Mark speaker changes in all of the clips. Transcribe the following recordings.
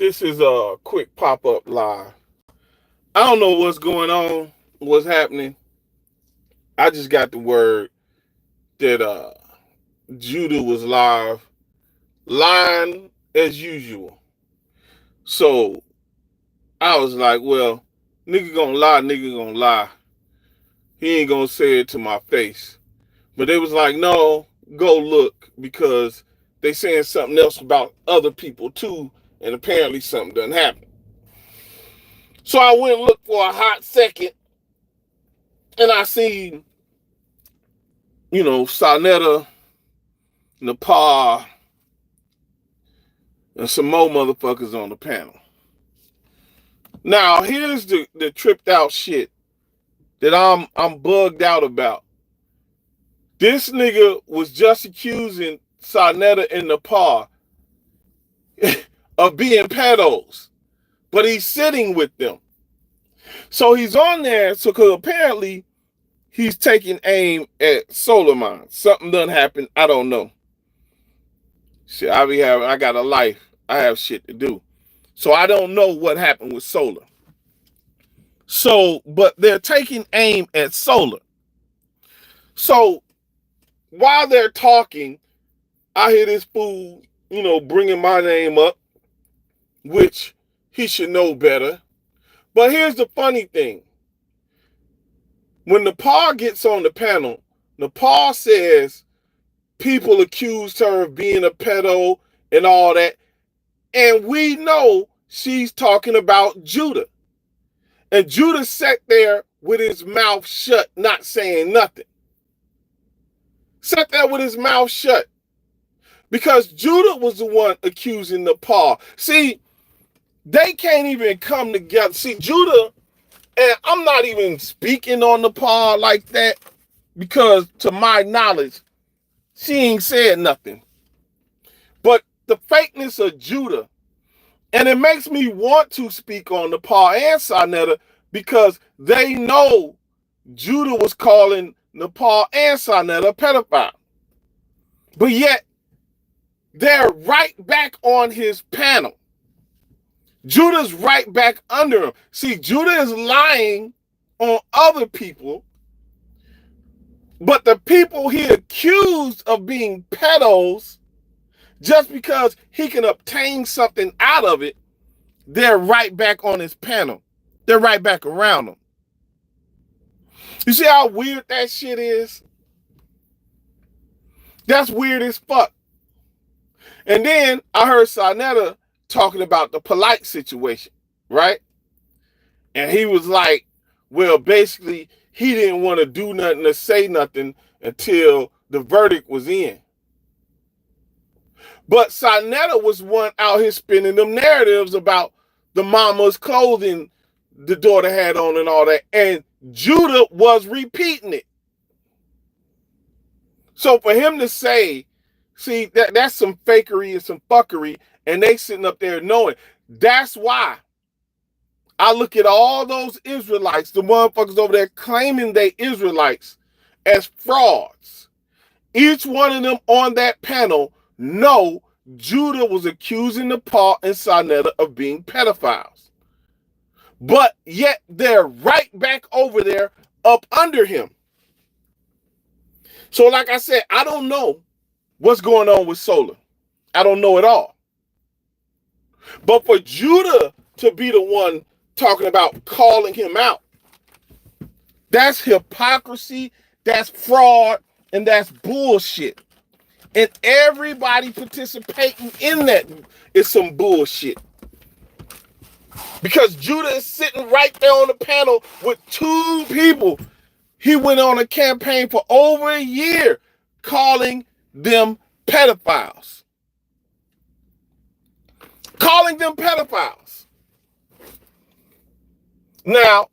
Speaker 1: This is a quick pop-up live. I don't know what's going on, what's happening. I just got the word that Judah was live, lying as usual. So I was like, well, nigga gonna lie. He ain't gonna say it to my face. But they was like, no, go look, because they saying something else about other people too, and apparently something done happened. So I went and looked for a hot second, and I seen, Sarnetta, Nepal, and some more motherfuckers on the panel. Now, here's the tripped out shit that I'm bugged out about. This nigga was just accusing Sarnetta and Nepal of being pedos, but he's sitting with them. So he's on there, because apparently he's taking aim at Solomon. Something done happened, I don't know. Shit, I got a life. I have shit to do. So I don't know what happened with Solar. So, but they're taking aim at Solar. So while they're talking, I hear this fool, bringing my name up, which he should know better. But here's the funny thing. When Nepal gets on the panel, Nepal says people accused her of being a pedo and all that. And we know she's talking about Judah. And Judah sat there with his mouth shut, not saying nothing. Sat there with his mouth shut. Because Judah was the one accusing Nepal. See, they can't even come together. See, Judah, and I'm not even speaking on Nepal like that, because to my knowledge, she ain't said nothing. But the fakeness of Judah, and it makes me want to speak on Nepal and Sarnetta, because they know Judah was calling Nepal and Sarnetta pedophile. But yet, they're right back on his panel. Judah's right back under him. See, Judah is lying on other people, but the people he accused of being pedos, just because he can obtain something out of it, they're right back on his panel. They're right back around him. You see how weird that shit is? That's weird as fuck. And then I heard Sarnetta talking about the polite situation, right? And he was like, well, basically, he didn't want to do nothing or say nothing until the verdict was in. But Sarnetta was one out here spinning them narratives about the mama's clothing the daughter had on and all that. And Judah was repeating it. So for him to say, see, that's some fakery and some fuckery, and they sitting up there knowing. That's why I look at all those Israelites, the motherfuckers over there claiming they Israelites, as frauds. Each one of them on that panel know Judah was accusing Nepal and Sarnetta of being pedophiles. But yet they're right back over there up under him. So like I said, I don't know what's going on with Solar. I don't know at all. But for Judah to be the one talking about calling him out, that's hypocrisy, that's fraud, and that's bullshit. And everybody participating in that is some bullshit. Because Judah is sitting right there on the panel with two people. He went on a campaign for over a year calling them pedophiles. Calling them pedophiles. Now,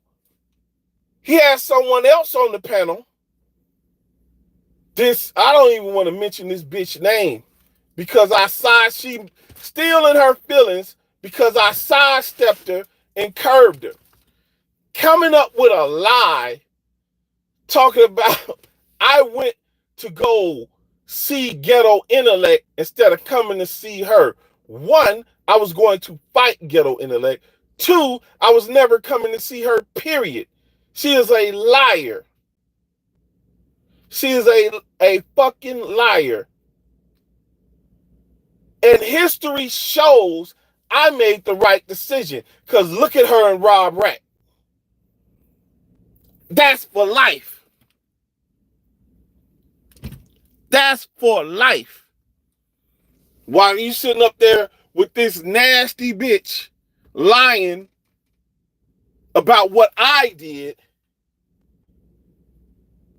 Speaker 1: he has someone else on the panel. I don't even want to mention this bitch name, because she still in her feelings, because I sidestepped her and curved her. Coming up with a lie, talking about I went to go see Ghetto Intellect instead of coming to see her. One, I was going to fight ghetto intellect. Two, I was never coming to see her, period. She is a liar. She is a fucking liar. And history shows I made the right decision. Because look at her and Rob Rat. That's for life. That's for life. While you sitting up there with this nasty bitch lying about what I did,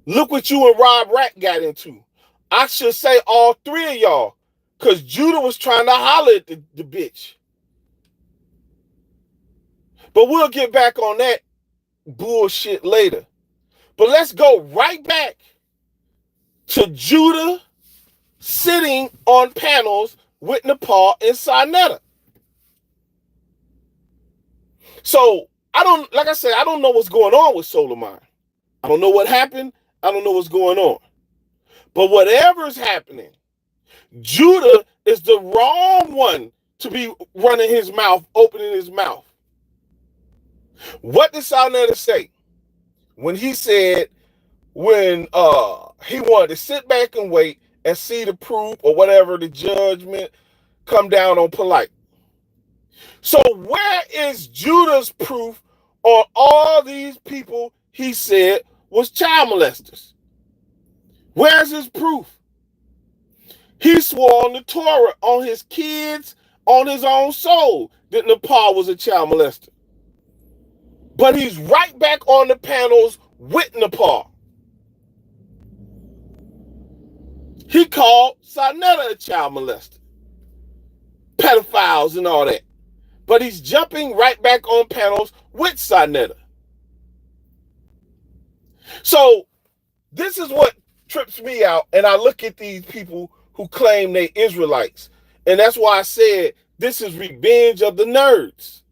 Speaker 1: look what you and Rob Rat got into. I should say all three of y'all, because Judah was trying to holler at the bitch. But we'll get back on that bullshit later. But let's go right back to Judah sitting on panels with Nepal and Sinetta. So I don't know what's going on with Solomon. I don't know what happened. I don't know what's going on. But whatever's happening, Judah is the wrong one to be running his mouth, opening his mouth. What did Sinetta say when he said when he wanted to sit back and wait and see the proof or whatever, the judgment come down on polite? So where is Judah's proof on all these people he said was child molesters? Where's his proof? He swore on the Torah, on his kids, on his own soul, that Nepal was a child molester. But he's right back on the panels with Nepal. He called Sinetta a child molester, pedophiles and all that. But he's jumping right back on panels with Sinetta. So this is what trips me out, and I look at these people who claim they Israelites. And that's why I said this is revenge of the nerds.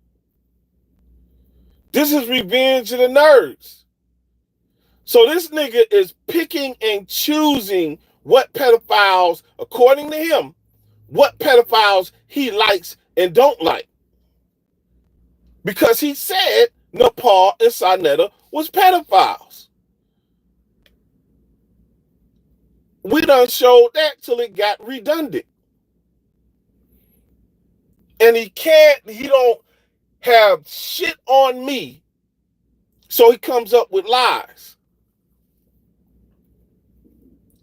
Speaker 1: This is revenge of the nerds. So this nigga is picking and choosing what pedophiles, according to him, what pedophiles he likes and don't like. Because he said Nepal and Sinetta was pedophiles. We done showed that till it got redundant. And he don't have shit on me. So he comes up with lies.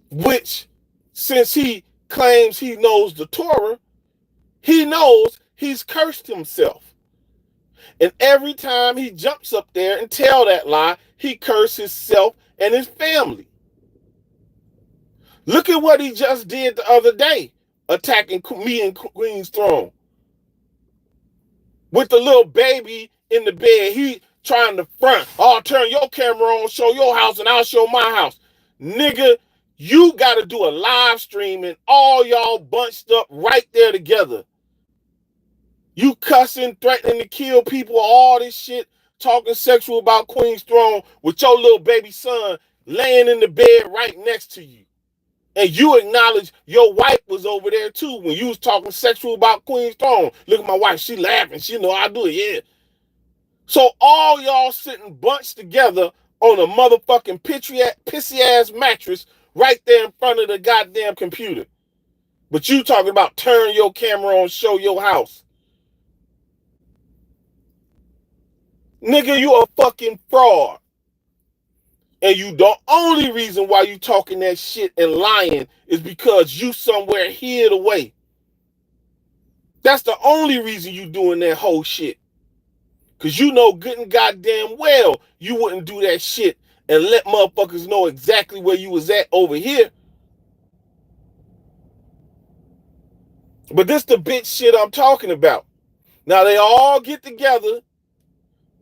Speaker 1: Which, since he claims he knows the Torah, he knows he's cursed himself. And every time he jumps up there and tell that lie, he curses himself and his family. Look at what he just did the other day, attacking me and Queen's throne. With the little baby in the bed, he trying to front. Oh, turn your camera on, show your house, and I'll show my house. Nigga, you got to do a live stream and all y'all bunched up right there together. You cussing, threatening to kill people, all this shit, talking sexual about Queen's throne with your little baby son laying in the bed right next to you. And you acknowledge your wife was over there too when you was talking sexual about Queen's throne. Look at my wife, she laughing, she know I do it, yeah. So all y'all sitting bunched together on a motherfucking pissy ass mattress right there in front of the goddamn computer. But you talking about turn your camera on, show your house. Nigga, you a fucking fraud. And you the only reason why you talking that shit and lying is because you somewhere hid away. That's the only reason you doing that whole shit. Because you know good and goddamn well you wouldn't do that shit and let motherfuckers know exactly where you was at over here. But this the bitch shit I'm talking about. Now they all get together.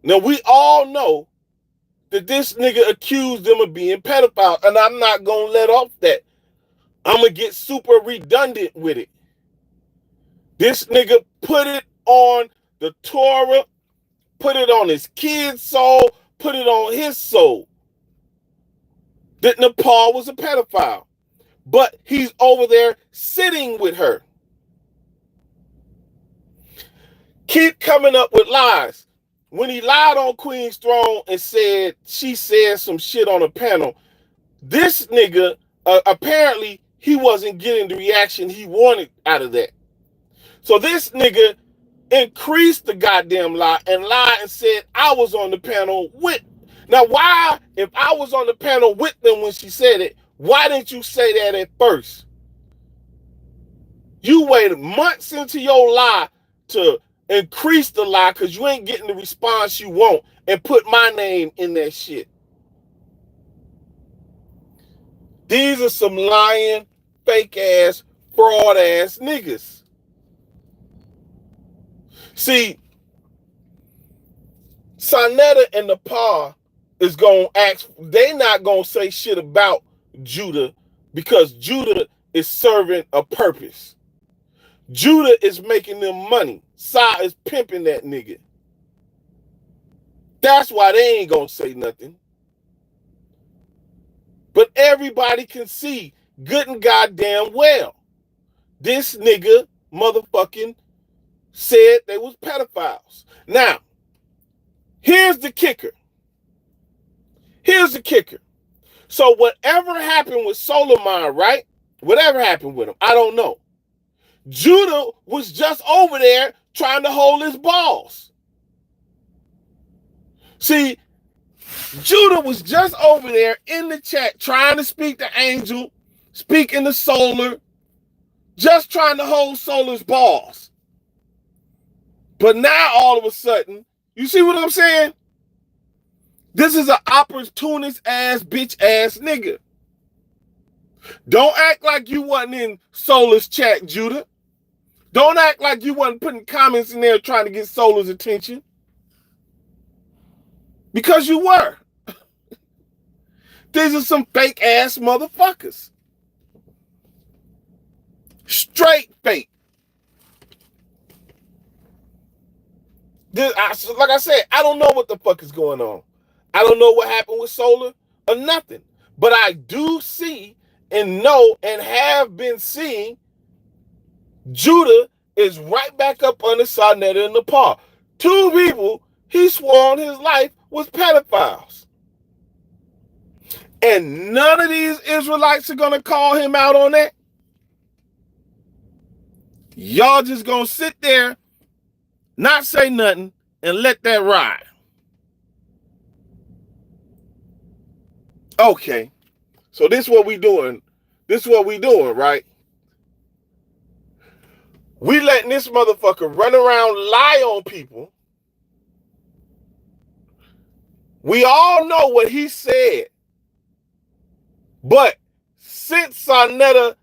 Speaker 1: Now we all know that this nigga accused them of being pedophiles, and I'm not gonna let off that. I'm gonna get super redundant with it. This nigga put it on the Torah, put it on his kid's soul, put it on his soul. That Nepal was a pedophile. But he's over there sitting with her. keep coming up with lies. When he lied on Queen's throne and said she said some shit on a panel, this nigga, apparently he wasn't getting the reaction he wanted out of that. So this nigga increased the goddamn lie and lied and said I was on the panel with. Now, why, if I was on the panel with them when she said it, why didn't you say that at first? You waited months into your lie to increase the lie because you ain't getting the response you want and put my name in that shit. These are some lying, fake ass, fraud ass niggas. See, Sonetta and the Pa is going to ask, they not going to say shit about Judah because Judah is serving a purpose. Judah is making them money. Sa is pimping that nigga. That's why they ain't going to say nothing. But everybody can see good and goddamn well. This nigga motherfucking said they was pedophiles. Now, here's the kicker. Here's the kicker. So whatever happened with Solomon, right? Whatever happened with him, I don't know. Judah was just over there trying to hold his balls. See, Judah was just over there in the chat trying to speak to Angel, speaking to Solar, just trying to hold Solar's balls. But now all of a sudden, you see what I'm saying? This is an opportunist ass, bitch ass nigga. Don't act like you wasn't in Solar's chat, Judah. Don't act like you wasn't putting comments in there trying to get Solar's attention. Because you were. These are some fake ass motherfuckers. Straight fake. Like I said, I don't know what the fuck is going on. I don't know what happened with Solar or nothing. But I do see and know and have been seeing Judah is right back up under Sonetta and the Pa. Two people he swore on his life was pedophiles. And none of these Israelites are going to call him out on that. Y'all just going to sit there, not say nothing, and let that ride. Okay. So this is what we doing. This is what we doing, right? We letting this motherfucker run around, lie on people. We all know what he said. But since Sonetta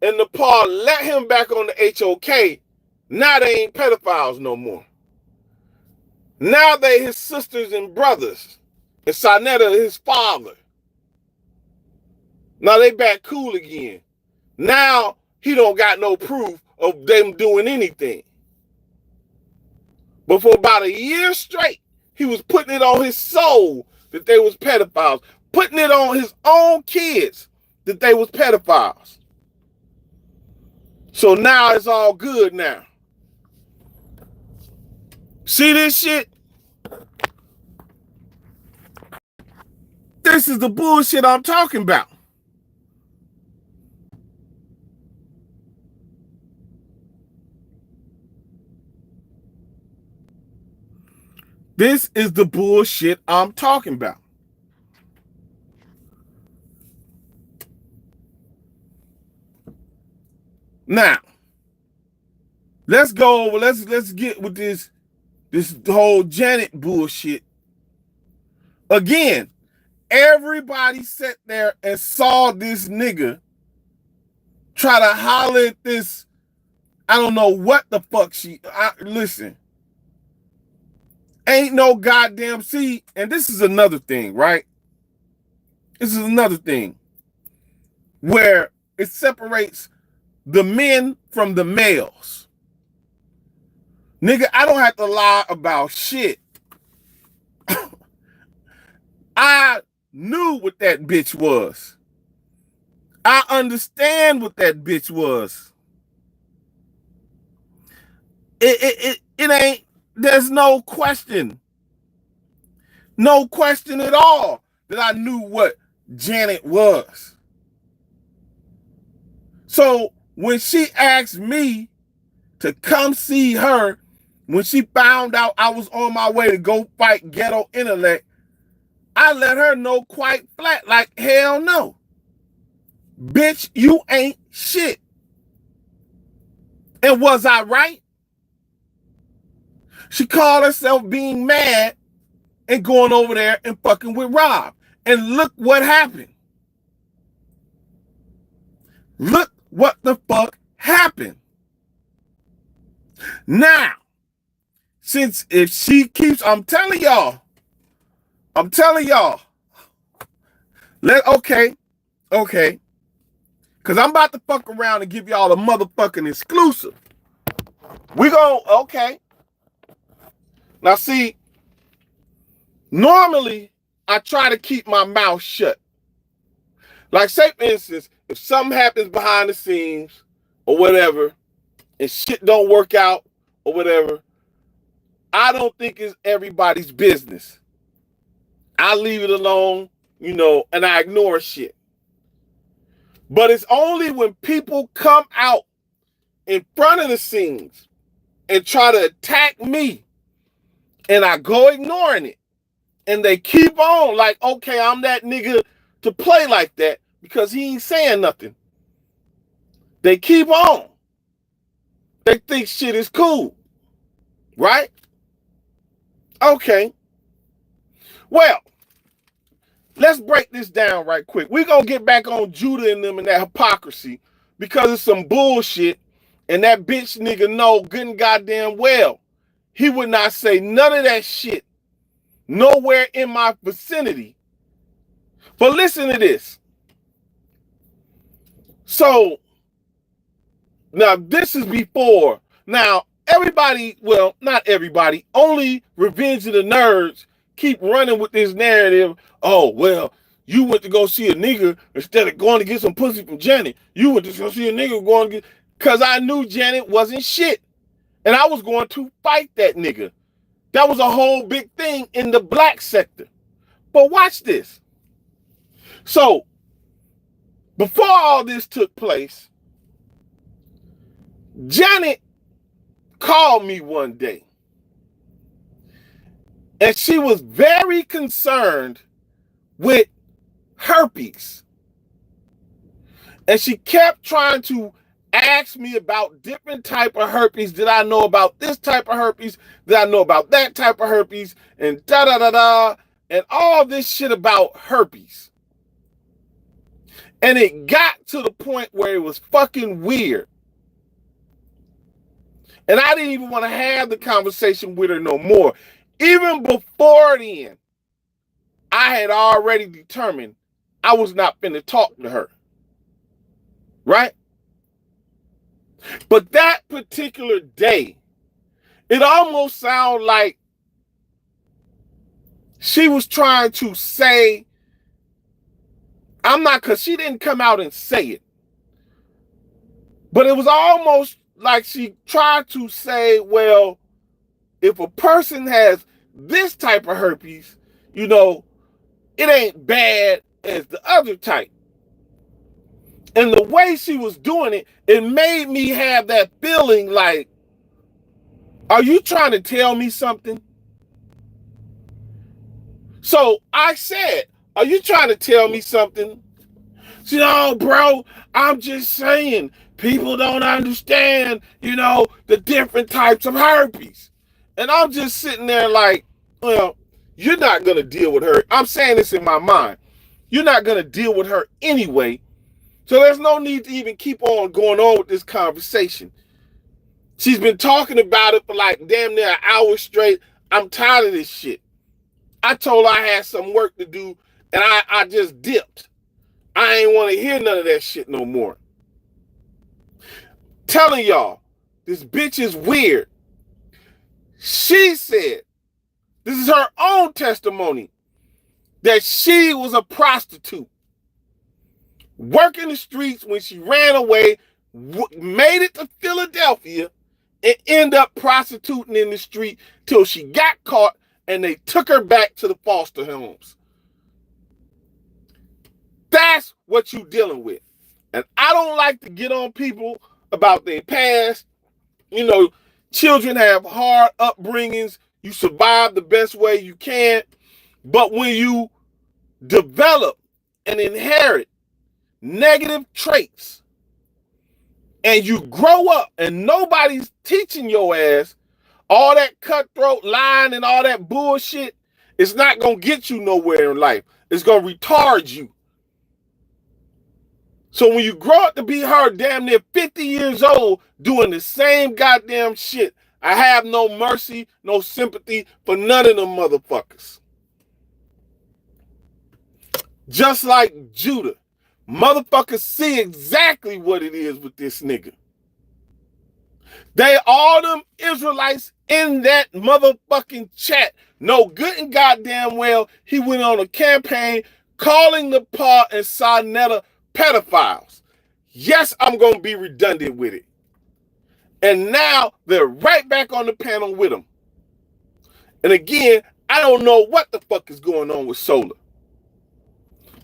Speaker 1: and the Pa let him back on the HOK, now they ain't pedophiles no more. Now they his sisters and brothers. And Sonetta his father. Now they back cool again. Now he don't got no proof of them doing anything. But for about a year straight, he was putting it on his soul that they was pedophiles. Putting it on his own kids that they was pedophiles. So now it's all good now. See this shit? This is the bullshit I'm talking about. This is the bullshit I'm talking about. Now, let's go over, let's get with this whole Janet bullshit. Again, everybody sat there and saw this nigga try to holler at this, I don't know what the fuck listen. Ain't no goddamn, see, and this is another thing, right? This is another thing where it separates the men from the males. Nigga, I don't have to lie about shit. I knew what that bitch was. I understand what that bitch was. It ain't, There's no question at all that I knew what Janet was. So when she asked me to come see her, when she found out I was on my way to go fight ghetto intellect, I let her know quite flat, like, hell no. Bitch, you ain't shit. And was I right? She called herself being mad and going over there and fucking with Rob. And look what happened. Look what the fuck happened. Now, since if she keeps, I'm telling y'all, okay, because I'm about to fuck around and give y'all a motherfucking exclusive. Okay. Now see, normally I try to keep my mouth shut. Like say for instance, if something happens behind the scenes or whatever, and shit don't work out or whatever, I don't think it's everybody's business. I leave it alone, and I ignore shit. But it's only when people come out in front of the scenes and try to attack me and I go ignoring it and they keep on like, okay, I'm that nigga to play like that because he ain't saying nothing. They keep on. They think shit is cool. Right? Okay. Well, let's break this down right quick. We're going to get back on Judah and them and that hypocrisy because it's some bullshit. And that bitch nigga know good and goddamn well he would not say none of that shit nowhere in my vicinity. But listen to this. So, now this is before. Now, everybody, well, not everybody, only Revenge of the Nerds keep running with this narrative. Oh, well, you went to go see a nigga instead of going to get some pussy from Janet. You went to go see a nigga going to get, because I knew Janet wasn't shit. And I was going to fight that nigga. That was a whole big thing in the black sector. But watch this. So, before all this took place, Janet called me one day. And she was very concerned with herpes. And she kept trying to ask me about different type of herpes. Did I know about this type of herpes? Did I know about that type of herpes? And da-da-da-da. And all this shit about herpes. And it got to the point where it was fucking weird. And I didn't even want to have the conversation with her no more. Even before then, I had already determined I was not finna talk to her. Right? But that particular day, it almost sounded like she was trying to say, I'm not, because she didn't come out and say it. But it was almost like she tried to say, well, if a person has this type of herpes, it ain't bad as the other type. And the way she was doing it, it made me have that feeling like, are you trying to tell me something? So I said, are you trying to tell me something? She said, oh, bro, I'm just saying, people don't understand, the different types of herpes. And I'm just sitting there like, well, you're not going to deal with her. I'm saying this in my mind. You're not going to deal with her anyway. So there's no need to even keep on going on with this conversation. She's been talking about it for like damn near an hour straight. I'm tired of this shit. I told her I had some work to do, and I just dipped. I ain't want to hear none of that shit no more. Telling y'all, this bitch is weird. She said, this is her own testimony, that she was a prostitute. Working the streets when she ran away, made it to Philadelphia, and end up prostituting in the street till she got caught and they took her back to the foster homes. That's what you're dealing with. And I don't like to get on people about their past. You know, children have hard upbringings. You survive the best way you can. But when you develop and inherit negative traits and you grow up and nobody's teaching your ass, all that cutthroat lying and all that bullshit, it's not going to get you nowhere in life. It's going to retard you. So when you grow up to be her damn near 50 years old doing the same goddamn shit, I have no mercy, no sympathy for none of them motherfuckers. Just like Judah. Motherfuckers see exactly what it is with this nigga. They all them Israelites in that motherfucking chat know good and goddamn well he went on a campaign calling the Pa and Sarnetta pedophiles. Yes, I'm going to be redundant with it. And now they're right back on the panel with him. And again, I don't know what the fuck is going on with Solar.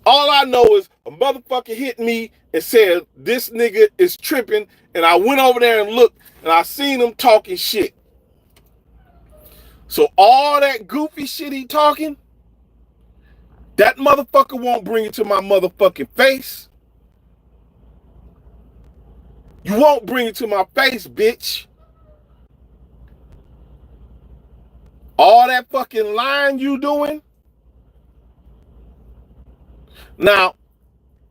Speaker 1: All I know is a motherfucker hit me and said, this nigga is tripping. And I went over there and looked and I seen him talking shit. So all that goofy shit he talking, that motherfucker won't bring it to my motherfucking face. You won't bring it to my face, bitch. All that fucking lying you doing. Now,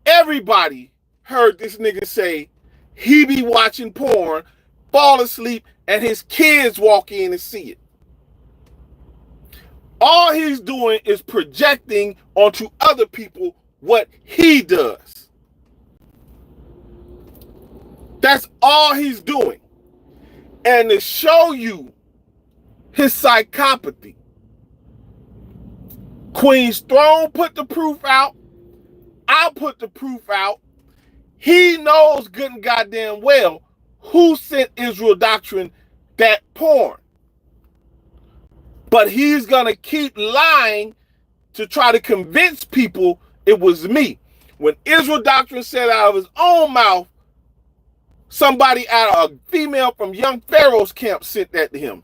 Speaker 1: everybody heard this nigga say he be watching porn, fall asleep, and his kids walk in and see it. All he's doing is projecting onto other people what he does. That's all he's doing. And to show you his psychopathy, Queen's Throne put the proof out. I'll put the proof out. He knows good and goddamn well who sent Israel Doctrine that porn. But he's going to keep lying to try to convince people it was me. When Israel Doctrine said out of his own mouth, somebody out of a female from Young Pharaoh's camp sent that to him.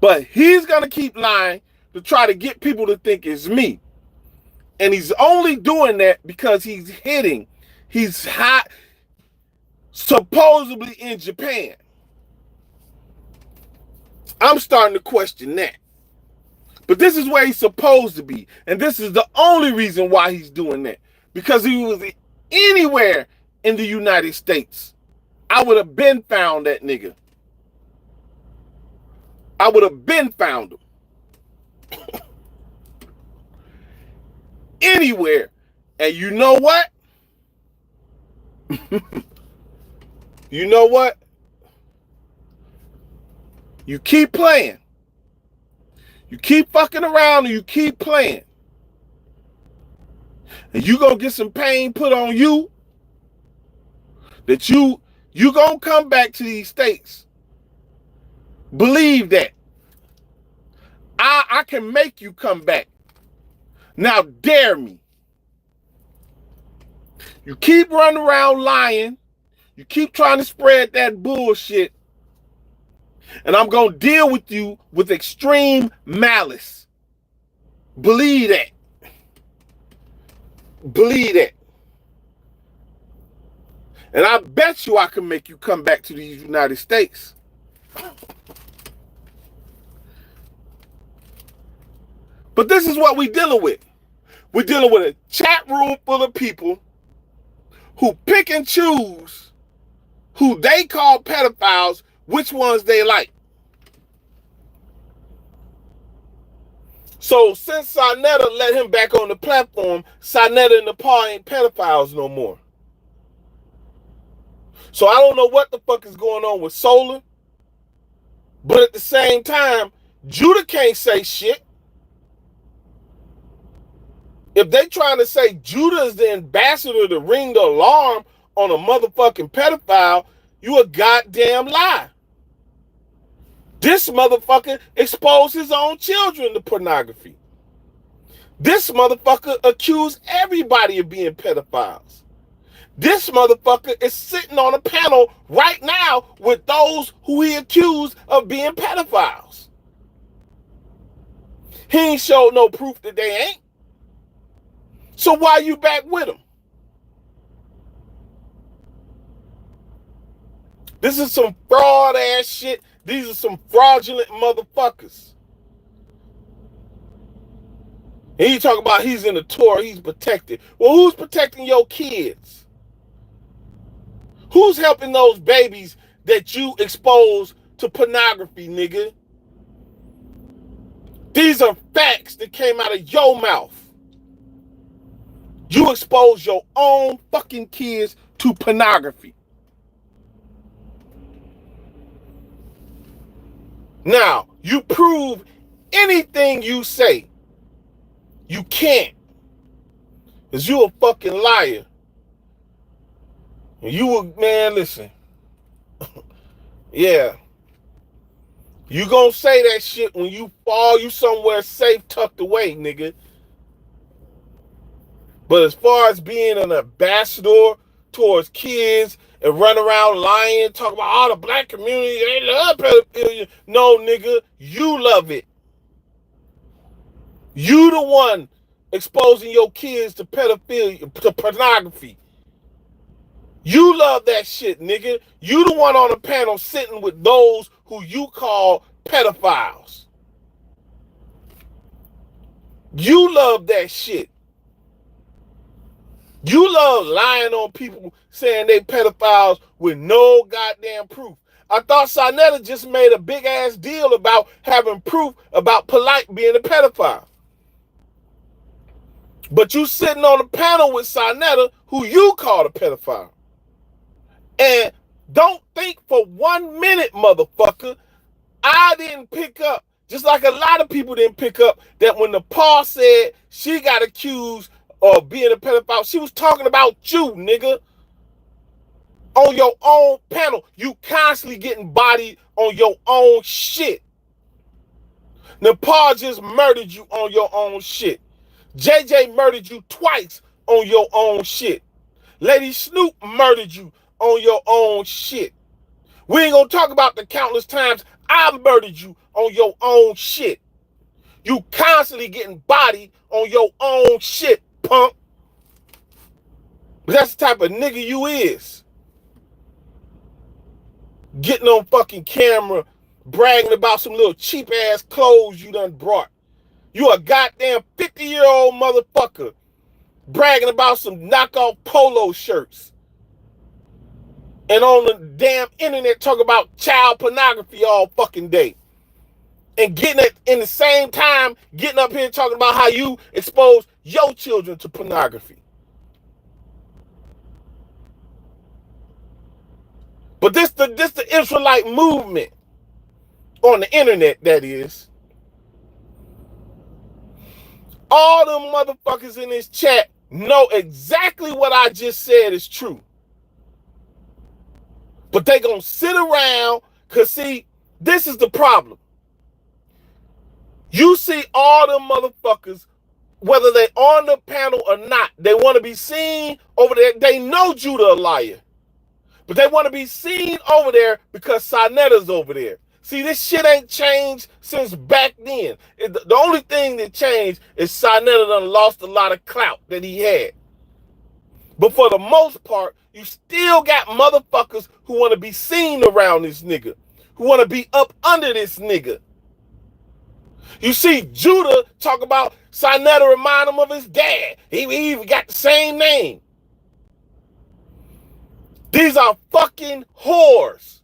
Speaker 1: But he's going to keep lying to try to get people to think it's me. And he's only doing that because he's hitting. He's hot, supposedly in Japan. I'm starting to question that. But this is where he's supposed to be. And this is the only reason why he's doing that. Because if he was anywhere in the United States, I would have been found that nigga. I would have been found him. Anywhere. And you know what? You know what? You keep playing. You keep fucking around and you keep playing. And you gonna get some pain put on you that you gonna come back to these states. Believe that. I can make you come back. Now dare me. You keep running around lying. You keep trying to spread that bullshit. And I'm going to deal with you with extreme malice. Believe that. Believe that. And I bet you I can make you come back to these United States. But this is what we're dealing with. We're dealing with a chat room full of people who pick and choose who they call pedophiles, which ones they like. So since Sarnetta let him back on the platform, Sarnetta and the Pa ain't pedophiles no more. So I don't know what the fuck is going on with Solar. But at the same time, Judah can't say shit. If they trying to say Judah is the ambassador to ring the alarm on a motherfucking pedophile, you a goddamn lie. This motherfucker exposed his own children to pornography. This motherfucker accused everybody of being pedophiles. This motherfucker is sitting on a panel right now with those who he accused of being pedophiles. He ain't showed no proof that they ain't. So why you back with him? This is some fraud ass shit. These are some fraudulent motherfuckers. And he talking about he's in the Torah, he's protected. Well, who's protecting your kids? Who's helping those babies that you expose to pornography, nigga? These are facts that came out of your mouth. You expose your own fucking kids to pornography. Now, you prove anything you say. You can't. Because you a fucking liar. And you a, man, listen. Yeah. You gonna say that shit when you fall, you somewhere safe, tucked away, nigga. But as far as being an ambassador towards kids and run around lying, talking about all the black community, they love pedophilia. No, nigga, you love it. You the one exposing your kids to pedophilia, to pornography. You love that shit, nigga. You the one on the panel sitting with those who you call pedophiles. You love that shit. You love lying on people saying they pedophiles with no goddamn proof. I thought Sarnetta just made a big ass deal about having proof about Polite being a pedophile. But you sitting on a panel with Sarnetta, who you call a pedophile. And don't think for 1 minute, motherfucker, I didn't pick up, just like a lot of people didn't pick up, that when the Paul said she got accused of being a pedophile, she was talking about you, nigga. On your own panel. You constantly getting bodied on your own shit. Nepal just murdered you on your own shit. JJ murdered you twice on your own shit. Lady Snoop murdered you on your own shit. We ain't gonna talk about the countless times I murdered you on your own shit. You constantly getting bodied on your own shit, punk. But that's the type of nigga you is. Getting on fucking camera, bragging about some little cheap ass clothes you done brought. You a goddamn 50-year-old motherfucker bragging about some knockoff polo shirts. And on the damn internet talking about child pornography all fucking day. And getting it in the same time, getting up here talking about how you expose your children to pornography. But this the Israelite movement on the internet, that is. All them motherfuckers in this chat know exactly what I just said is true. But they gonna sit around, cause see, this is the problem. You see all them motherfuckers, whether they on the panel or not, they want to be seen over there. They know Judah a liar. But they want to be seen over there because Sarnetta's over there. See, this shit ain't changed since back then. The only thing that changed is Sarnetta done lost a lot of clout that he had. But for the most part, you still got motherfuckers who want to be seen around this nigga, who want to be up under this nigga. You see Judah talk about Sarnetta remind him of his dad. He even got the same name. These are fucking whores.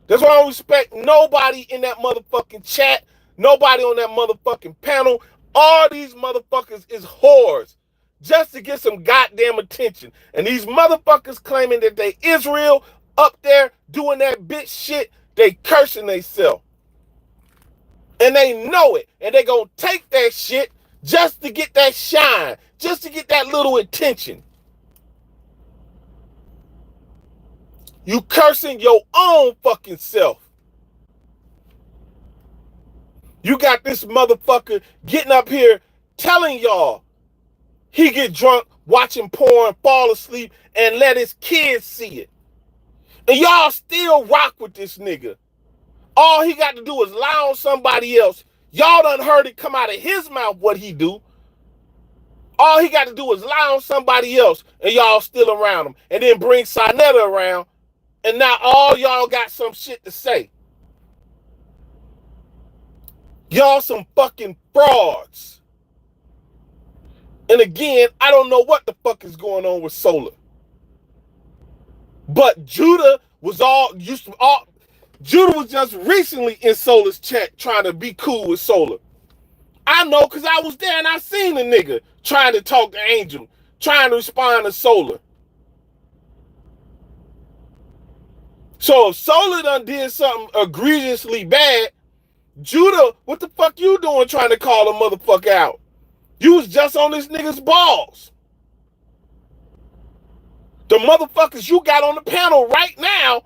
Speaker 1: That's why I don't respect nobody in that motherfucking chat, nobody on that motherfucking panel. All these motherfuckers is whores just to get some goddamn attention. And these motherfuckers claiming that they Israel up there doing that bitch shit, they cursing themselves. And they know it. And they gonna take that shit just to get that shine, just to get that little attention. You cursing your own fucking self. You got this motherfucker getting up here telling y'all he get drunk, watching porn, fall asleep, and let his kids see it. And y'all still rock with this nigga. All he got to do is lie on somebody else. Y'all done heard it come out of his mouth what he do. All he got to do is lie on somebody else, and y'all still around him. And then bring Sarnetta around, and now all y'all got some shit to say. Y'all some fucking frauds. And again, I don't know what the fuck is going on with Solar. But Judah was Judah was just recently in Solar's chat trying to be cool with Solar. I know because I was there and I seen the nigga trying to talk to Angel, trying to respond to Solar. So if Solar done did something egregiously bad, Judah, what the fuck you doing trying to call a motherfucker out? You was just on this nigga's balls. The motherfuckers you got on the panel right now,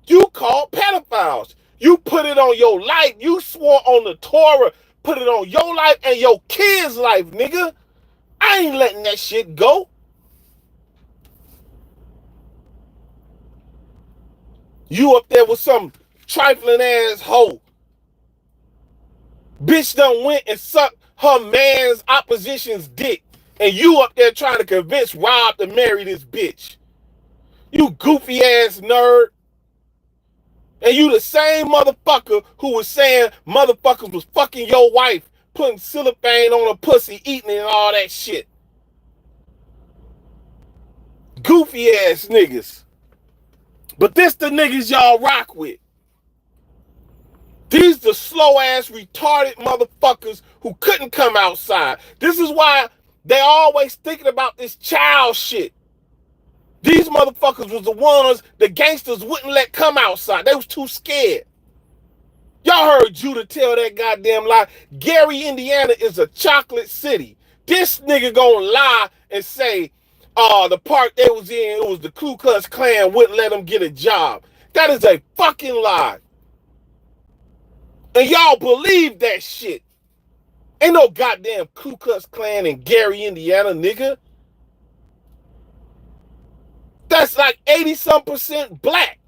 Speaker 1: you call pedophiles. You put it on your life. You swore on the Torah, put it on your life and your kids' life, nigga. I ain't letting that shit go. You up there with some trifling ass hoe. Bitch done went and sucked her man's opposition's dick. And you up there trying to convince Rob to marry this bitch. You goofy ass nerd. And you the same motherfucker who was saying motherfuckers was fucking your wife, putting cellophane on her pussy, eating it and all that shit. Goofy ass niggas. But this the niggas y'all rock with. These the slow ass retarded motherfuckers who couldn't come outside. This is why they always thinking about this child shit. These motherfuckers was the ones the gangsters wouldn't let come outside. They was too scared. Y'all heard Judah tell that goddamn lie. Gary, Indiana is a chocolate city. This nigga gonna lie and say, the park they was in, it was the Ku Klux Klan wouldn't let them get a job. That is a fucking lie. And y'all believe that shit. Ain't no goddamn Ku Klux Klan in Gary, Indiana, nigga. That's like 80-some% black.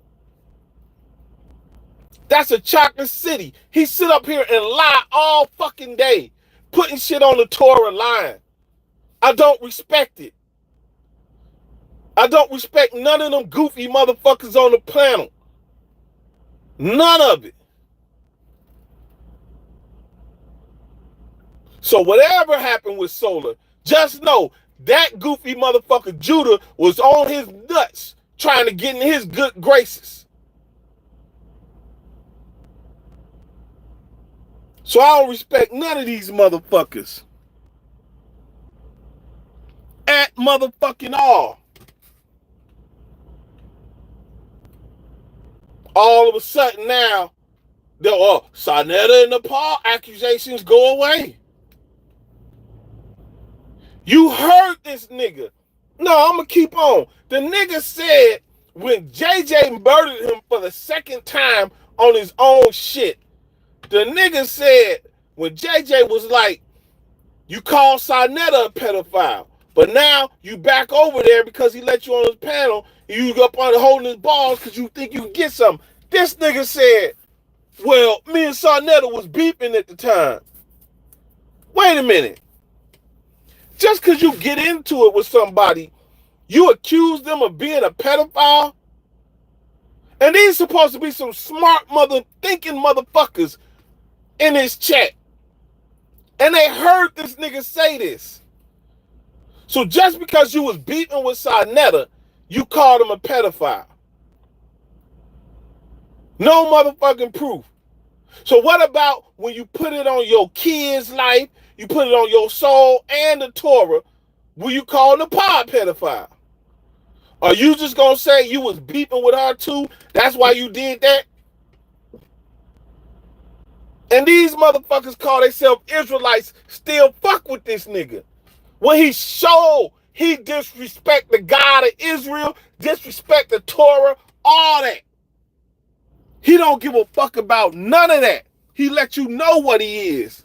Speaker 1: That's a chocolate city. He sit up here and lie all fucking day, putting shit on the Torah line. I don't respect it. I don't respect none of them goofy motherfuckers on the panel. None of it. So whatever happened with Solar, just know that goofy motherfucker Judah was on his nuts trying to get in his good graces. So I don't respect none of these motherfuckers. At motherfucking all. All of a sudden now, the Sarnetta and the Paul accusations go away. You heard this nigga. No, I'm going to keep on. The nigga said when JJ murdered him for the second time on his own shit, the nigga said when JJ was like, you call Sarnetta a pedophile, but now you back over there because he let you on his panel, and you up on holding his balls because you think you can get something. This nigga said, well, me and Sarnetta was beefing at the time. Wait a minute. Just because you get into it with somebody, you accuse them of being a pedophile? And these supposed to be some smart thinking motherfuckers in this chat. And they heard this nigga say this. So just because you was beefing with Sarnetta, you called him a pedophile. No motherfucking proof. So what about when you put it on your kid's life, you put it on your soul and the Torah, will you call the pod pedophile? Are you just going to say you was beefing with her too? That's why you did that? And these motherfuckers call themselves Israelites still fuck with this nigga. When he disrespect the God of Israel, disrespect the Torah, all that. He don't give a fuck about none of that. He let you know what he is.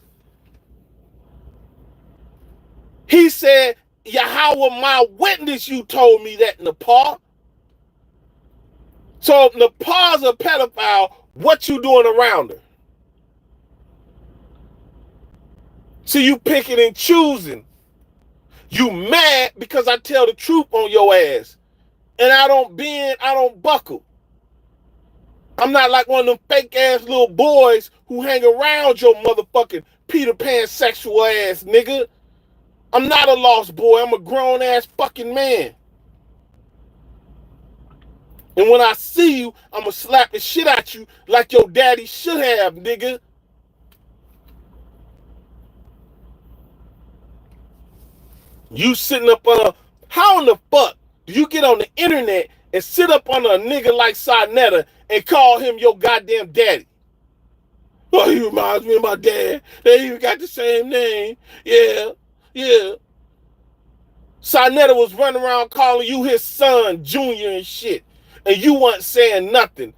Speaker 1: He said, Yahweh, my witness, you told me that, Nepal. So if Nepal's a pedophile, what you doing around her? See, you picking and choosing. You mad because I tell the truth on your ass. And I don't bend, I don't buckle. I'm not like one of them fake ass little boys who hang around your motherfucking Peter Pan sexual ass, nigga. I'm not a lost boy. I'm a grown ass fucking man. And when I see you, I'm gonna slap the shit out you like your daddy should have, nigga. You sitting up on a... How in the fuck do you get on the internet and sit up on a nigga like Sarnetta and call him your goddamn daddy? Oh, he reminds me of my dad. They even got the same name. Yeah. Sarnetta was running around calling you his son, Junior and shit. And you weren't saying nothing.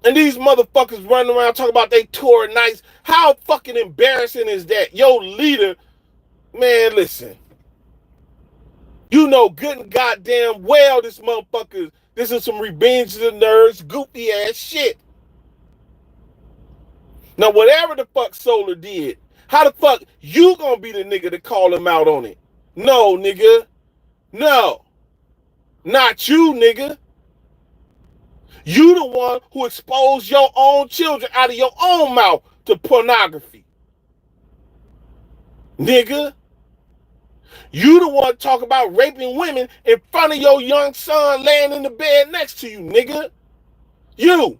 Speaker 1: And these motherfuckers running around talking about they tour nights. How fucking embarrassing is that? Your leader, man, listen. You know good and goddamn well this is some Revenge of the Nerds, goofy ass shit. Now, whatever the fuck Solar did, how the fuck you gonna be the nigga to call him out on it? No, nigga. No. Not you, nigga. You the one who exposed your own children out of your own mouth to pornography. Nigga. You the one talking about raping women in front of your young son laying in the bed next to you, nigga. You.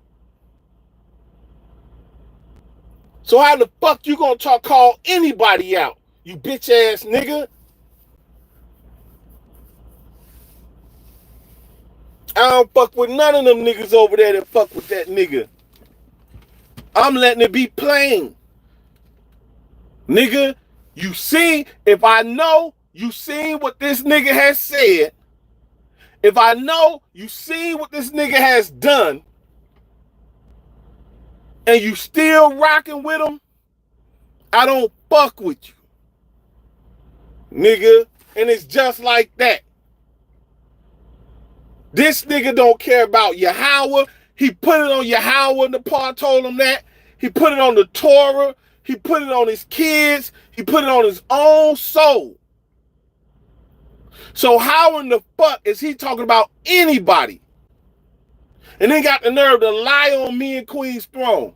Speaker 1: So how the fuck you gonna call anybody out, you bitch ass nigga? I don't fuck with none of them niggas over there that fuck with that nigga. I'm letting it be plain. Nigga, you see, if I know you seen what this nigga has said, if I know you seen what this nigga has done, and you still rocking with him, I don't fuck with you. Nigga, and it's just like that. This nigga don't care about Yahweh. He put it on Yahweh, Nepal told him that. He put it on the Torah. He put it on his kids. He put it on his own soul. So how in the fuck is he talking about anybody? And then got the nerve to lie on me and Queen's throne.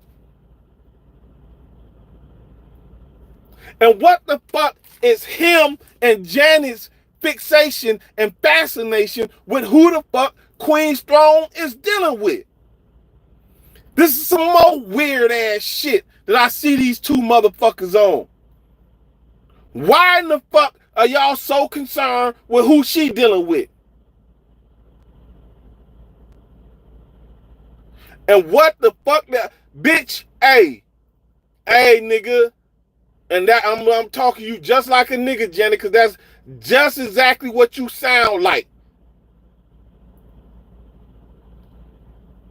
Speaker 1: And what the fuck is him and Janet's fixation and fascination with who the fuck Queen's throne is dealing with? This is some more weird ass shit that I see these two motherfuckers on. Why in the fuck are y'all so concerned with who she dealing with? And what the fuck that bitch, hey nigga, and that I'm talking to you just like a nigga, Jenny, because that's just exactly what you sound like.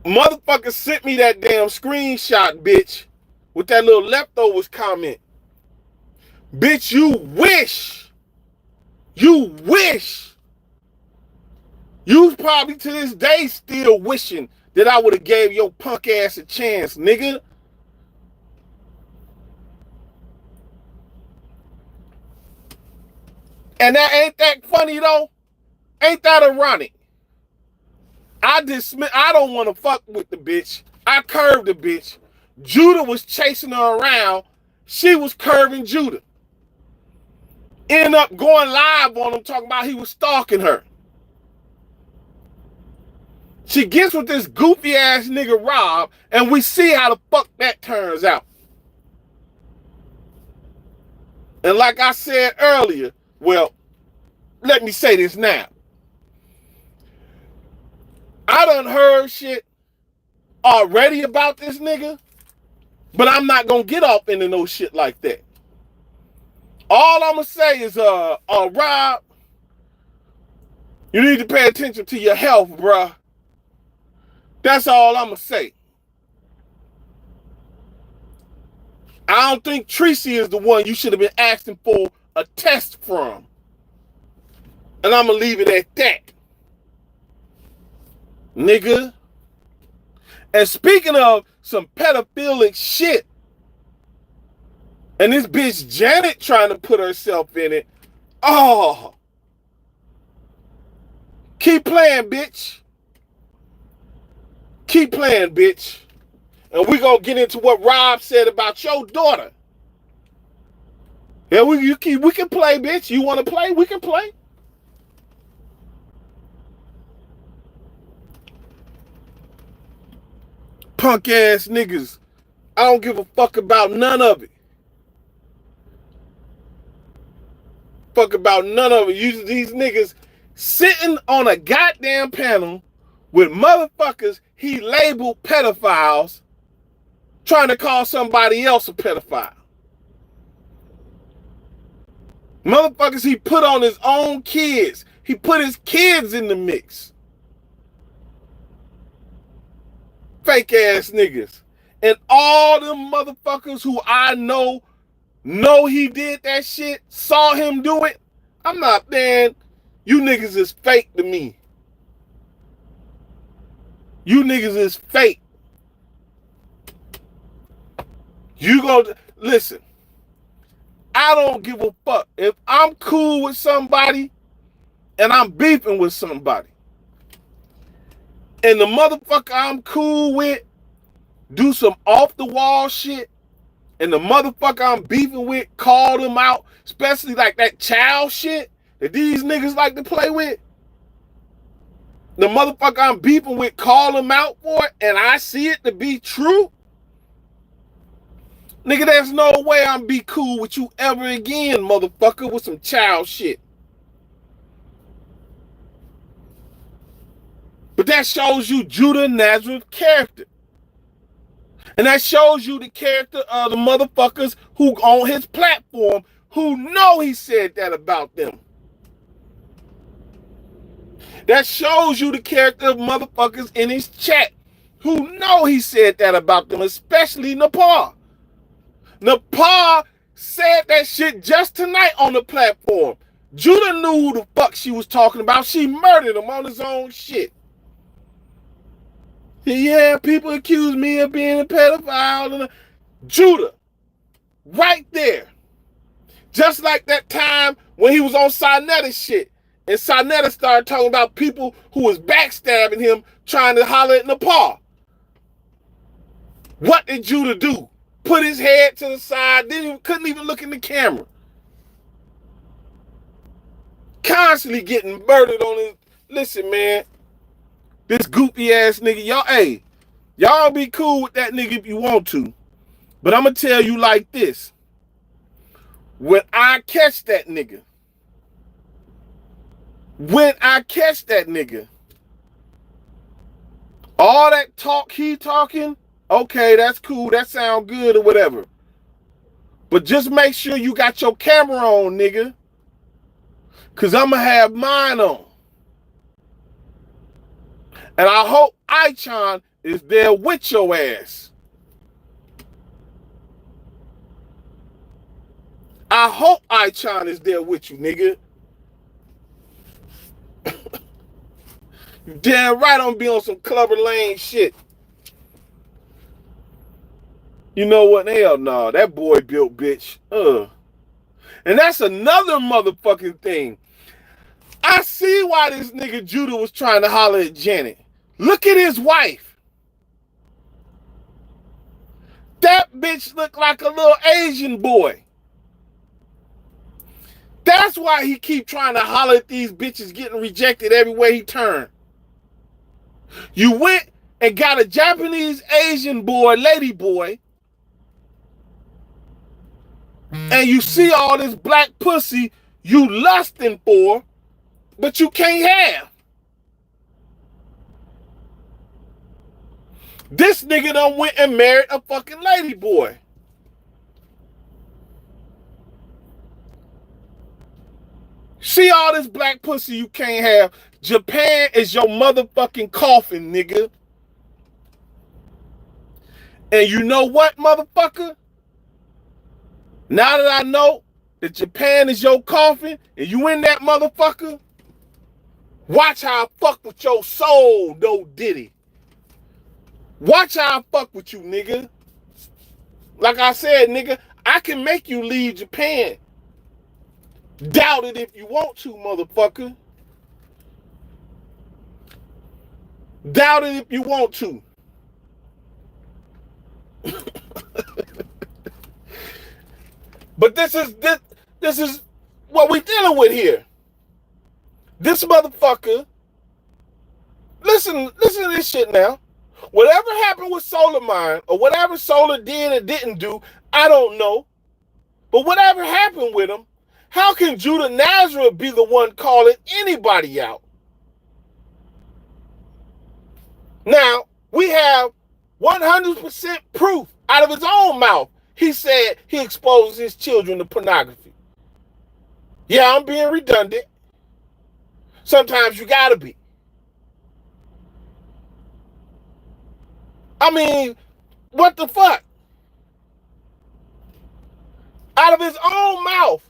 Speaker 1: Motherfucker sent me that damn screenshot, bitch, with that little leftovers comment. Bitch, you wish. You probably to this day still wishing that I would have gave your punk ass a chance, nigga. And that ain't that funny though? Ain't that ironic? I don't want to fuck with the bitch. I curved the bitch. Judah was chasing her around. She was curving Judah. Ended up going live on him talking about he was stalking her. She gets with this goofy ass nigga Rob, and we see how the fuck that turns out. And like I said earlier, well, let me say this now. I done heard shit already about this nigga, but I'm not gonna get off into no shit like that. All I'm gonna say is, Rob, you need to pay attention to your health, bruh. That's all I'm gonna say. I don't think Tracy is the one you should have been asking for a test from. And I'm going to leave it at that. Nigga. And speaking of some pedophilic shit, and this bitch Janet trying to put herself in it. Oh. Keep playing, bitch. Keep playing, bitch. And we gonna get into what Rob said about your daughter. Yeah, we can play, bitch. You wanna play? We can play. Punk ass niggas. I don't give a fuck about none of it. Fuck about none of it. You, these niggas sitting on a goddamn panel with motherfuckers he labeled pedophiles trying to call somebody else a pedophile. Motherfuckers he put on his own kids. He put his kids in the mix. Fake ass niggas. And all them motherfuckers who I know he did that shit, saw him do it. I'm not, man, you niggas is fake to me. You niggas is fake. You gonna, listen, I don't give a fuck. If I'm cool with somebody and I'm beefing with somebody, and the motherfucker I'm cool with do some off the wall shit, and the motherfucker I'm beefing with call them out, especially like that child shit that these niggas like to play with, the motherfucker I'm beefing with call them out for it, and I see it to be true, nigga, there's no way I'm be cool with you ever again, motherfucker, with some child shit. But that shows you Judah Nazareth's character. And that shows you the character of the motherfuckers who on his platform who know he said that about them. That shows you the character of motherfuckers in his chat who know he said that about them, especially Nepal. Nepal said that shit just tonight on the platform. Judah knew who the fuck she was talking about. She murdered him on his own shit. Yeah, people accuse me of being a pedophile. Judah, right there. Just like that time when he was on Sinetta's shit. And Sinetta started talking about people who was backstabbing him, trying to holler at Nepal. What did Judah do? Put his head to the side, couldn't even look in the camera. Constantly getting murdered on his... Listen, man. This goofy ass nigga, y'all be cool with that nigga if you want to. But I'm going to tell you like this. When I catch that nigga, all that talk he talking, okay, that's cool, that sound good or whatever. But just make sure you got your camera on, nigga. Because I'm going to have mine on. And I hope Ichan is there with your ass. I hope Ichan is there with you, nigga. You damn right I'm be on some Clubber Lane shit. You know what? Hell no. That boy built bitch. And that's another motherfucking thing. I see why this nigga Judah was trying to holler at Janet. Look at his wife. That bitch look like a little Asian boy. That's why he keep trying to holler at these bitches getting rejected everywhere he turn. You went and got a Japanese Asian boy, lady boy, and you see all this black pussy you lusting for, but you can't have. This nigga done went and married a fucking lady boy. See all this black pussy you can't have. Japan is your motherfucking coffin, nigga. And you know what, motherfucker? Now that I know that Japan is your coffin and you in that motherfucker, watch how I fuck with your soul, no Diddy. Watch how I fuck with you, nigga. Like I said, nigga, I can make you leave Japan. Doubt it if you want to, motherfucker. Doubt it if you want to. But this is what we dealing with here. This motherfucker, listen to this shit now. Whatever happened with Solar Mind, or whatever Solar did or didn't do, I don't know. But whatever happened with him, how can Judah Nazareth be the one calling anybody out? Now, we have 100% proof out of his own mouth. He said he exposed his children to pornography. Yeah, I'm being redundant. Sometimes you gotta be. I mean, what the fuck? Out of his own mouth,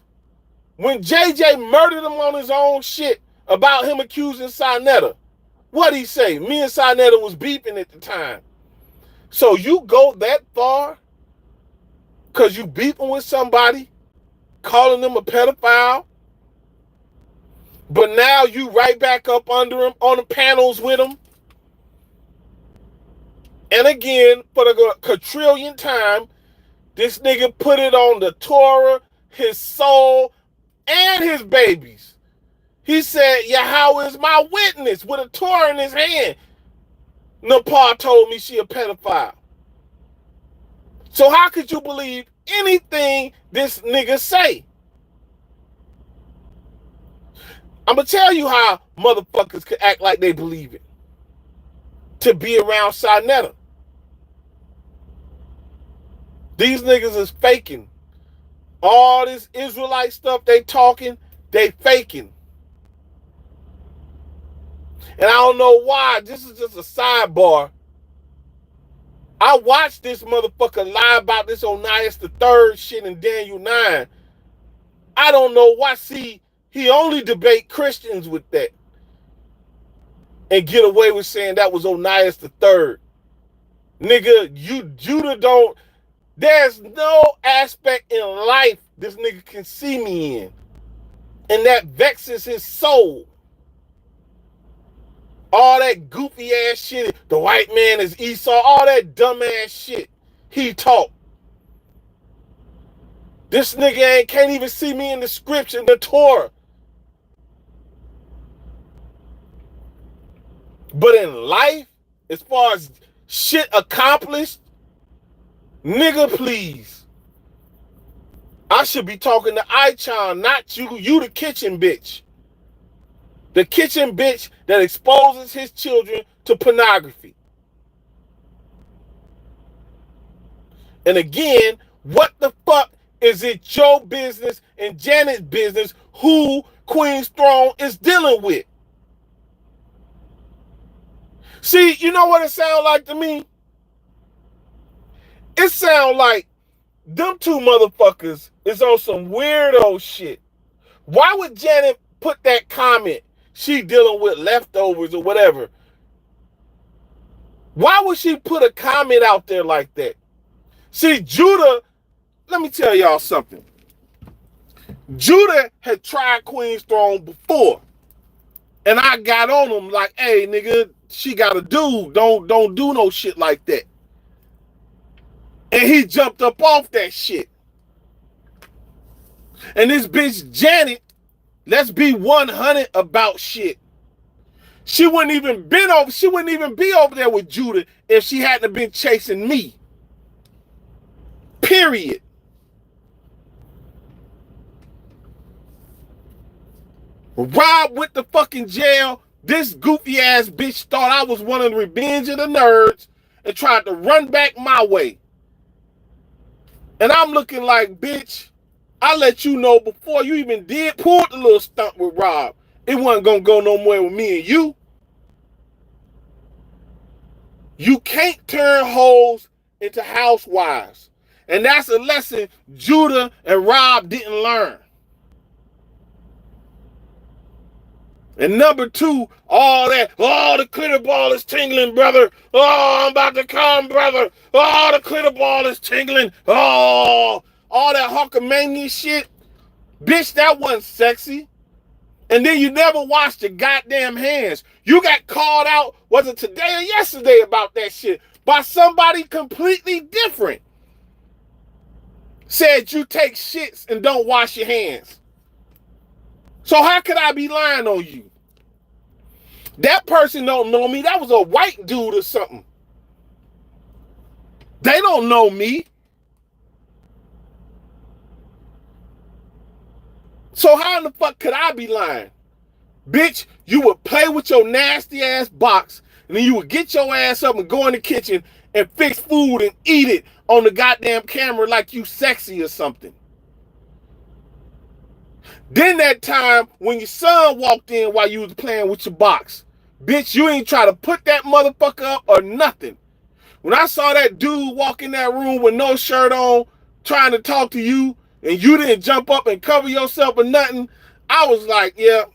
Speaker 1: when JJ murdered him on his own shit about him accusing Sinetta, what'd he say? Me and Sinetta was beefing at the time. So you go that far because you beefing with somebody, calling them a pedophile, but now you right back up under him on the panels with him. And again, for the quadrillion time, this nigga put it on the Torah, his soul, and his babies. He said, Yahweh is my witness, with a Torah in his hand. Nepal told me she a pedophile. So how could you believe anything this nigga say? I'm going to tell you how motherfuckers could act like they believe it. To be around Sinetta. These niggas is faking. All this Israelite stuff they talking, they faking. And I don't know why. This is just a sidebar. I watched this motherfucker lie about this Onias the Third shit in Daniel 9. I don't know why. See, he only debate Christians with that. And get away with saying that was Onias the Third. Nigga, Judah don't. There's no aspect in life this nigga can see me in. And that vexes his soul. All that goofy ass shit, the white man is Esau, all that dumb ass shit he taught. This nigga can't even see me in the scripture, the Torah. But in life, as far as shit accomplished, nigga, please. I should be talking to Ichan, not you. You the kitchen bitch. The kitchen bitch that exposes his children to pornography. And again, what the fuck is it your business and Janet's business who Queen's Throne is dealing with? See, you know what it sounds like to me? It sounds like them two motherfuckers is on some weirdo shit. Why would Janet put that comment? She dealing with leftovers or whatever. Why would she put a comment out there like that? See, Judah, let me tell y'all something. Judah had tried Queen's Throne before. And I got on him like, hey, nigga, she got a dude. Don't do no shit like that. And he jumped up off that shit. And this bitch Janet, let's be 100 about shit. She wouldn't even be over there with Judah if she hadn't been chasing me. Period. Rob went to fucking jail. This goofy ass bitch thought I was one of the Revenge of the Nerds and tried to run back my way. And I'm looking like, bitch, I let you know before you even did pull the little stunt with Rob. It wasn't going to go nowhere with me and you. You can't turn hoes into housewives. And that's a lesson Judah and Rob didn't learn. And number two, all that, oh, the clitter ball is tingling, brother. Oh, I'm about to come, brother. Oh, the clitter ball is tingling. Oh, all that Hulkamania shit. Bitch, that wasn't sexy. And then you never washed your goddamn hands. You got called out, was it today or yesterday, about that shit by somebody completely different. Said you take shits and don't wash your hands. So how could I be lying on you? That person don't know me. That was a white dude or something. They don't know me. So how in the fuck could I be lying? Bitch, you would play with your nasty ass box, and then you would get your ass up and go in the kitchen and fix food and eat it on the goddamn camera like you sexy or something. Then that time when your son walked in while you was playing with your box, bitch, you ain't try to put that motherfucker up or nothing. When I saw that dude walk in that room with no shirt on, trying to talk to you, and you didn't jump up and cover yourself or nothing, I was like, yeah.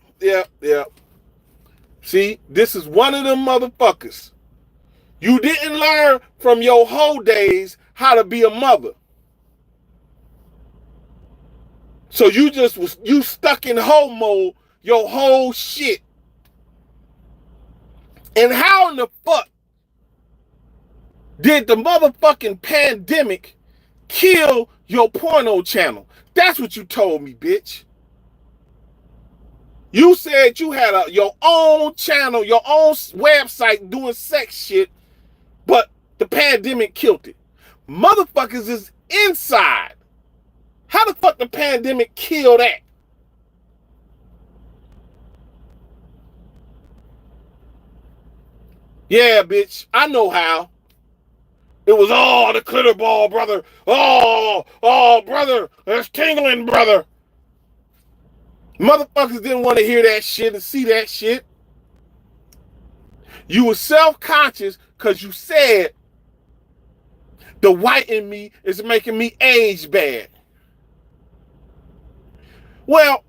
Speaker 1: See, this is one of them motherfuckers. You didn't learn from your whole days how to be a mother. So you stuck in hoe mode your whole shit. And how in the fuck did the motherfucking pandemic kill your porno channel? That's what you told me, bitch. You said you had your own channel, your own website doing sex shit, but the pandemic killed it. Motherfuckers is inside. How the fuck the pandemic kill that? Yeah, bitch, I know how. It was all the clitter ball, brother. Oh, brother, it's tingling, brother. Motherfuckers didn't want to hear that shit and see that shit. You were self-conscious because you said the white in me is making me age bad. Well,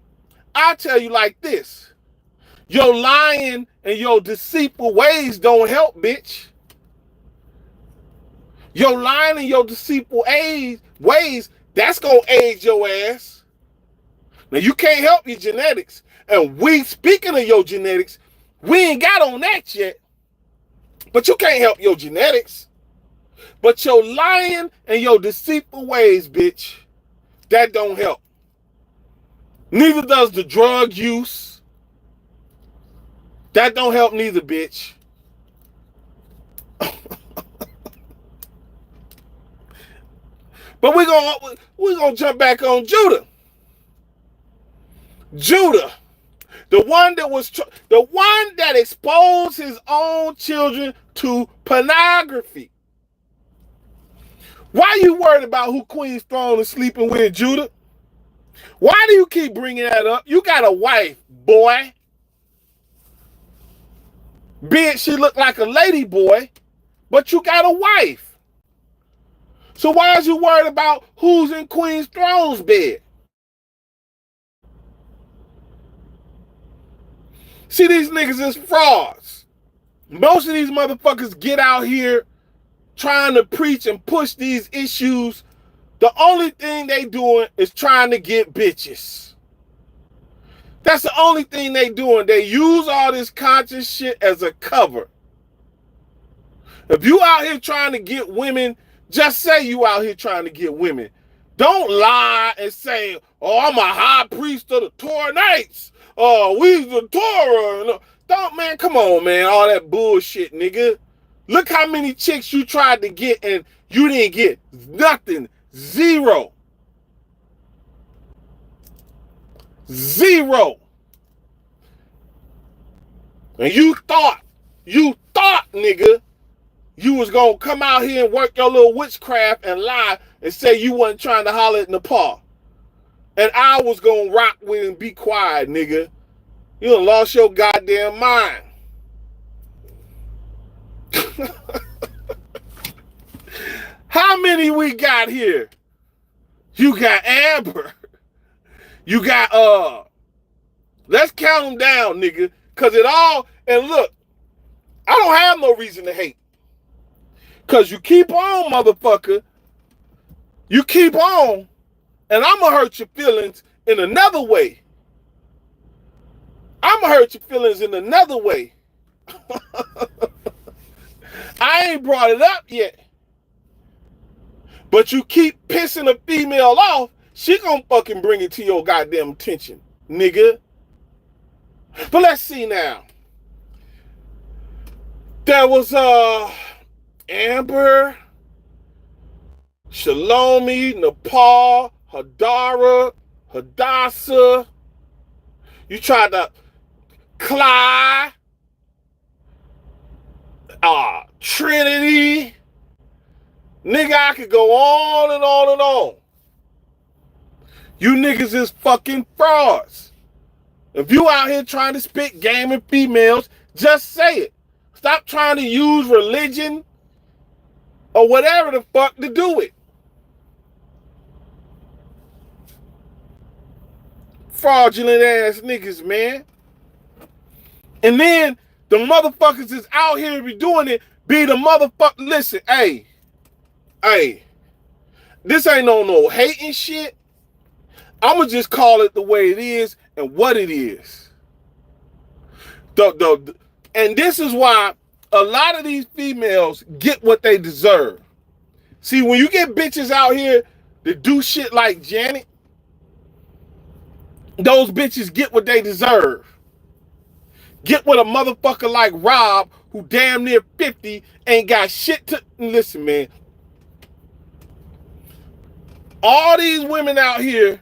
Speaker 1: I'll tell you like this. Your lying and your deceitful ways don't help, bitch. Your lying and your deceitful ways, that's going to age your ass. Now, you can't help your genetics. And speaking of your genetics, we ain't got on that yet. But you can't help your genetics. But your lying and your deceitful ways, bitch, that don't help. Neither does the drug use. That don't help neither, bitch. But we're gonna jump back on Judah. Judah, the one that exposed his own children to pornography. Why are you worried about who Queen's Throne is sleeping with, Judah? Why do you keep bringing that up? You got a wife, boy. Be it she look like a lady boy, but you got a wife. So why is you worried about who's in Queen's Throne's bed? See, these niggas is frauds. Most of these motherfuckers get out here trying to preach and push these issues. The only thing they doing is trying to get bitches. That's the only thing they doing. They use all this conscious shit as a cover. If you out here trying to get women, just say you out here trying to get women. Don't lie and say, oh, I'm a high priest of the Torah Knights. Oh, we the Torah. Don't, man, come on, man. All that bullshit, nigga. Look how many chicks you tried to get and you didn't get nothing. Zero. And you thought, nigga, you was gonna come out here and work your little witchcraft and lie and say you wasn't trying to holler at Nepal. And I was gonna rock with and be quiet, nigga. You done lost your goddamn mind. How many we got here? You got Amber. You got, let's count them down, nigga. Cause it all, and look, I don't have no reason to hate. Cause you keep on, motherfucker. You keep on, and I'ma hurt your feelings in another way. I'ma hurt your feelings in another way. I ain't brought it up yet. But you keep pissing a female off, she gonna fucking bring it to your goddamn attention, nigga. But let's see now. There was Amber, Shalomi, Nepal, Hadara, Hadassah. You tried to Clyde, Trinity. Nigga, I could go on and on and on. You niggas is fucking frauds. If you out here trying to spit game at females, just say it. Stop trying to use religion or whatever the fuck to do it. Fraudulent ass niggas, man. And then the motherfuckers is out here be doing it, be the motherfucker. Listen, hey, this ain't no hating shit. I'ma just call it the way it is and what it is. And this is why a lot of these females get what they deserve. See, when you get bitches out here that do shit like Janet, those bitches get what they deserve. Get what a motherfucker like Rob, who damn near 50, ain't got shit to... Listen, man. All these women out here,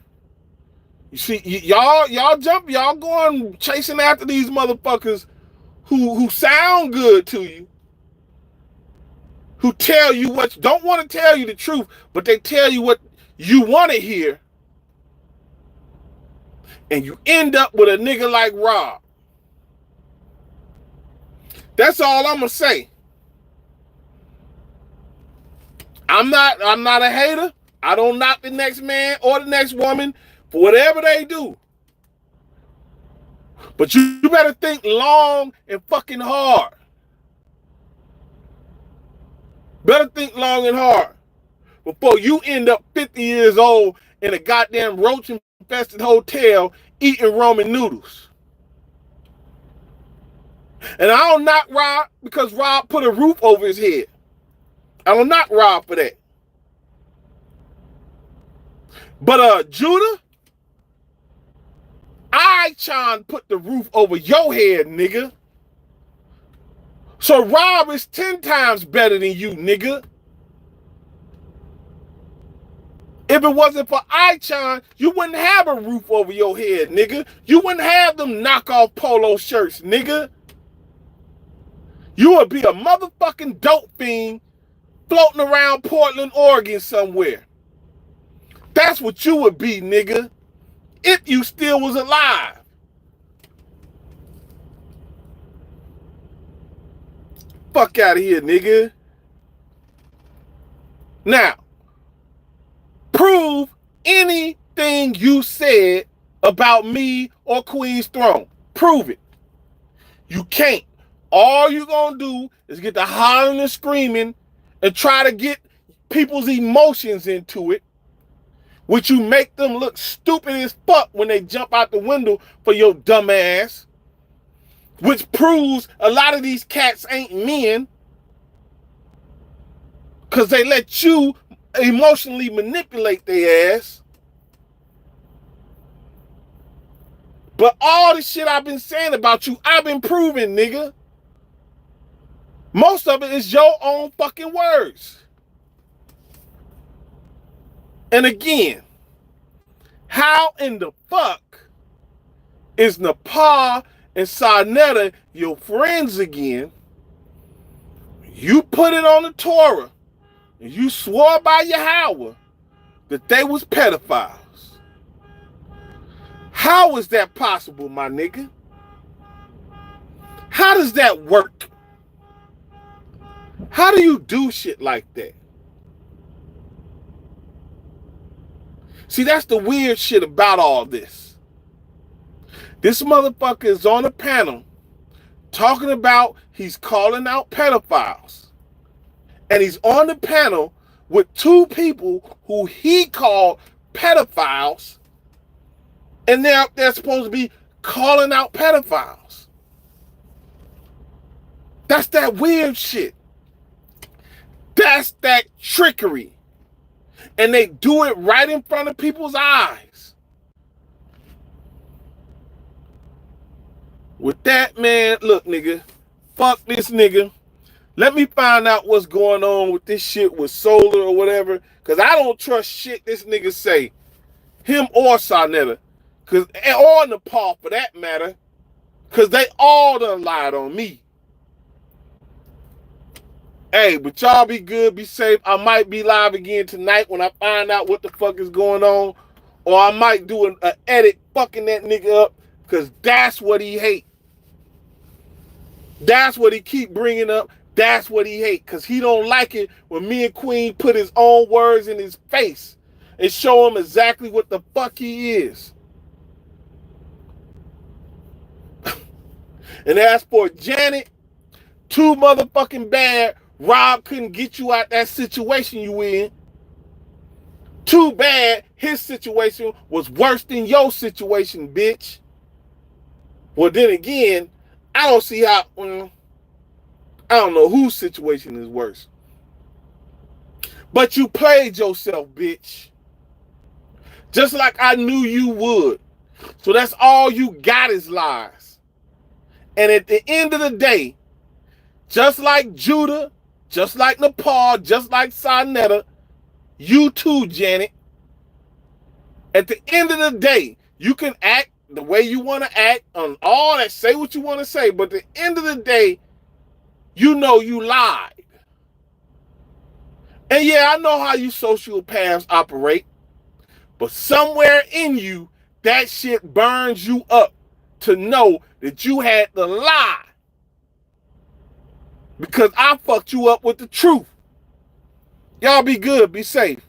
Speaker 1: you see, y'all going chasing after these motherfuckers who sound good to you, who tell you what, don't want to tell you the truth, but they tell you what you want to hear, and you end up with a nigga like Rob. That's all I'm gonna say. I'm not a hater. I don't knock the next man or the next woman for whatever they do. But you better think long and fucking hard. Better think long and hard before you end up 50 years old in a goddamn roach-infested hotel eating ramen noodles. And I don't knock Rob because Rob put a roof over his head. I don't knock Rob for that. But Judah, I trying to put the roof over your head, nigga. So Rob is 10 times better than you, nigga. If it wasn't for I-Chan, you wouldn't have a roof over your head, nigga. You wouldn't have them knockoff polo shirts, nigga. You would be a motherfucking dope fiend floating around Portland, Oregon somewhere. That's what you would be, nigga, if you still was alive. Fuck out of here, nigga. Now, prove anything you said about me or Queen's Throne. Prove it. You can't. All you gonna do is get the hollering and screaming and try to get people's emotions into it, which you make them look stupid as fuck when they jump out the window for your dumb ass, which proves a lot of these cats ain't men because they let you emotionally manipulate their ass. But all the shit I've been saying about you, I've been proving, nigga. Most of it is your own fucking words. And again, how in the fuck is Nepal and Sarnetta your friends again? You put it on the Torah and you swore by Yahweh that they was pedophiles. How is that possible, my nigga? How does that work? How do you do shit like that? See, that's the weird shit about all this. This motherfucker is on a panel talking about he's calling out pedophiles. And he's on the panel with two people who he called pedophiles. And they're supposed to be calling out pedophiles. That's that weird shit. That's that trickery. And they do it right in front of people's eyes. With that, man, look, nigga, fuck this nigga. Let me find out what's going on with this shit with Solar or whatever. Because I don't trust shit this nigga say. Him or Sarnetta. Or Nepal for that matter. Because they all done lied on me. Hey, but y'all be good, be safe. I might be live again tonight when I find out what the fuck is going on. Or I might do an edit fucking that nigga up. Because that's what he hate. That's what he keep bringing up. That's what he hate. Because he don't like it when me and Queen put his own words in his face. And show him exactly what the fuck he is. And as for Janet, too motherfucking bad Rob couldn't get you out that situation you in. Too bad his situation was worse than your situation, bitch. Well, then again, I don't see how, I don't know whose situation is worse. But you played yourself, bitch. Just like I knew you would. So that's all you got is lies. And at the end of the day, just like Judah, just like Nepal, just like Sarnetta, you too, Janet. At the end of the day, you can act the way you want to act on all that, say what you want to say, but at the end of the day, you know you lied. And yeah, I know how you sociopaths operate, but somewhere in you, that shit burns you up to know that you had to lie. Because I fucked you up with the truth. Y'all be good, be safe.